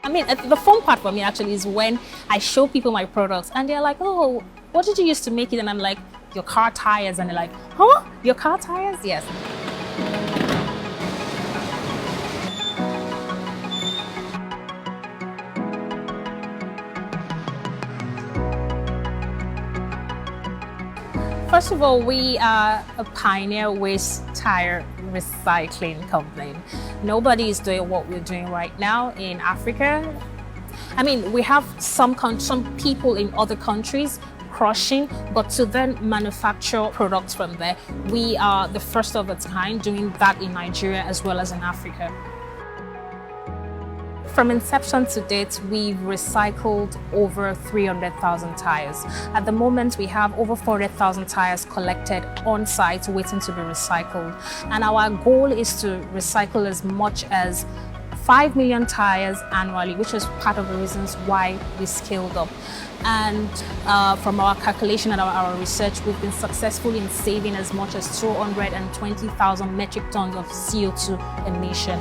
I mean, the fun part for me actually is when I show people my products and they're like, oh, what did you use to make it? And I'm like, your car tires. And they're like, huh? Your car tires? Yes. First of all, we are a pioneer waste tire recycling company. Nobody is doing what we're doing right now in Africa. I mean, we have some people in other countries crushing, but to then manufacture products from there, we are the first of its kind doing that in Nigeria as well as in Africa. From inception to date, we've recycled over 300,000 tires. At the moment, we have over 400,000 tires collected on site waiting to be recycled. And our goal is to recycle as much as 5 million tires annually, which is part of the reasons why we scaled up. And from our calculation and our research, we've been successful in saving as much as 220,000 metric tons of CO2 emission.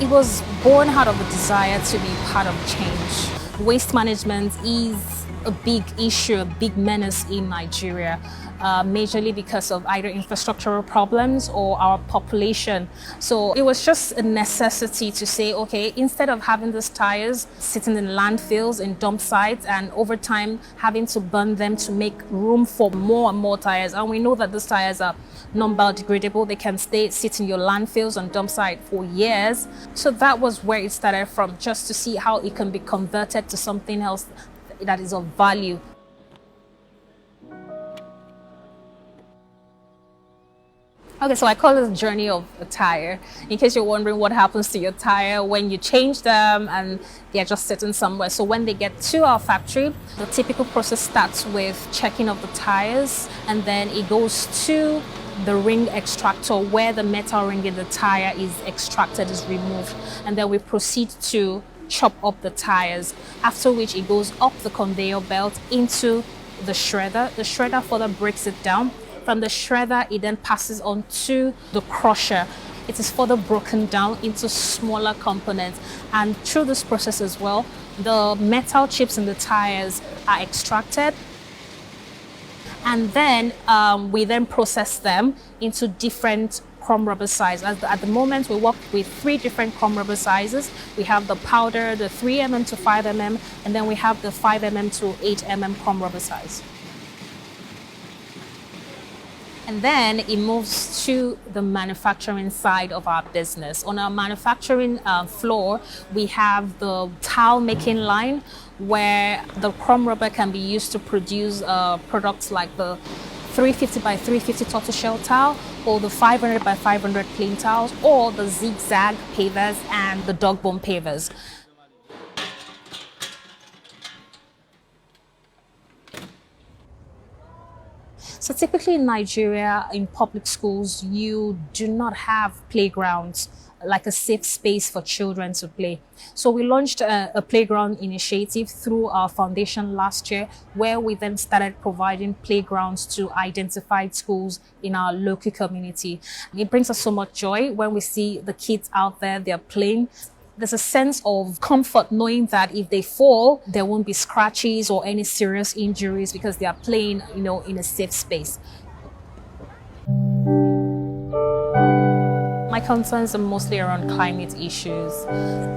It was born out of a desire to be part of change. Waste management is a big issue, a big menace in Nigeria, majorly because of either infrastructural problems or our population. So it was just a necessity to say, okay, instead of having these tires sitting in landfills, in dump sites, and over time having to burn them to make room for more and more tires. And we know that these tires are non-biodegradable. They can sit in your landfills and dump site for years. So that was where it started from, just to see how it can be converted to something else that is of value. Okay, so I call this the journey of a tire. In case you're wondering what happens to your tire when you change them and they're just sitting somewhere. So when they get to our factory, the typical process starts with checking of the tires, and then it goes to the ring extractor where the metal ring in the tire is extracted, is removed. And then we proceed to chop up the tires, after which it goes up the conveyor belt into the shredder. The shredder further breaks it down. From the shredder, it then passes on to the crusher. It is further broken down into smaller components. And through this process as well, the metal chips in the tires are extracted. And then we then process them into different chrome rubber sizes. At the moment, we work with 3 different chrome rubber sizes. We have the powder, the 3mm to 5mm, and then we have the 5mm to 8mm chrome rubber size. And then it moves to the manufacturing side of our business. On our manufacturing floor, we have the towel making line, where the chrome rubber can be used to produce products like the 350 by 350 tortoiseshell towel, or the 500 by 500 plain towels, or the zigzag pavers and the dog bone pavers. So typically in Nigeria, in public schools, you do not have playgrounds, like a safe space for children to play. So we launched a playground initiative through our foundation last year, where we then started providing playgrounds to identified schools in our local community. It brings us so much joy when we see the kids out there, they're playing. There's a sense of comfort knowing that if they fall, there won't be scratches or any serious injuries because they are playing, in a safe space. My concerns are mostly around climate issues.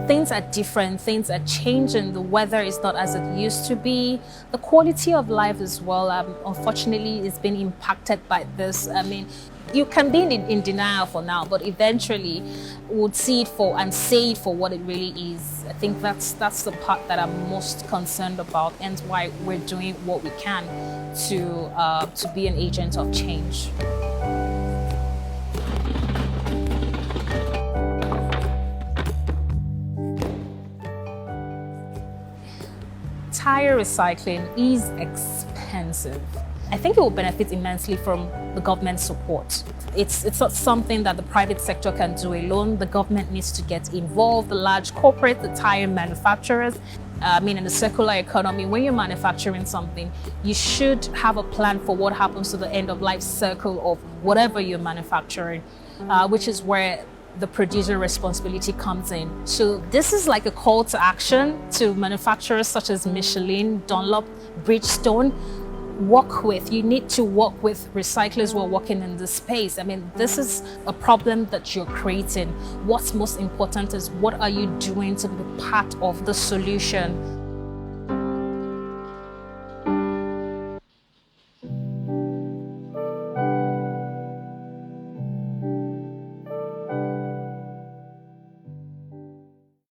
Things are different, things are changing, the weather is not as it used to be. The quality of life as well, unfortunately, is being impacted by this. I mean, you can be in denial for now, but eventually would see it for and say it for what it really is. I think that's the part that I'm most concerned about, and why we're doing what we can to be an agent of change. Tire recycling is expensive. I think it will benefit immensely from the government support. It's not something that the private sector can do alone. The government needs to get involved, the large corporate, the tire manufacturers. in the circular economy, when you're manufacturing something, you should have a plan for what happens to the end of life circle of whatever you're manufacturing, which is where the producer responsibility comes in. So this is like a call to action to manufacturers such as Michelin, Dunlop, Bridgestone. You need to work with recyclers who are working in this space. I mean, this is a problem that you're creating. What's most important is what are you doing to be part of the solution?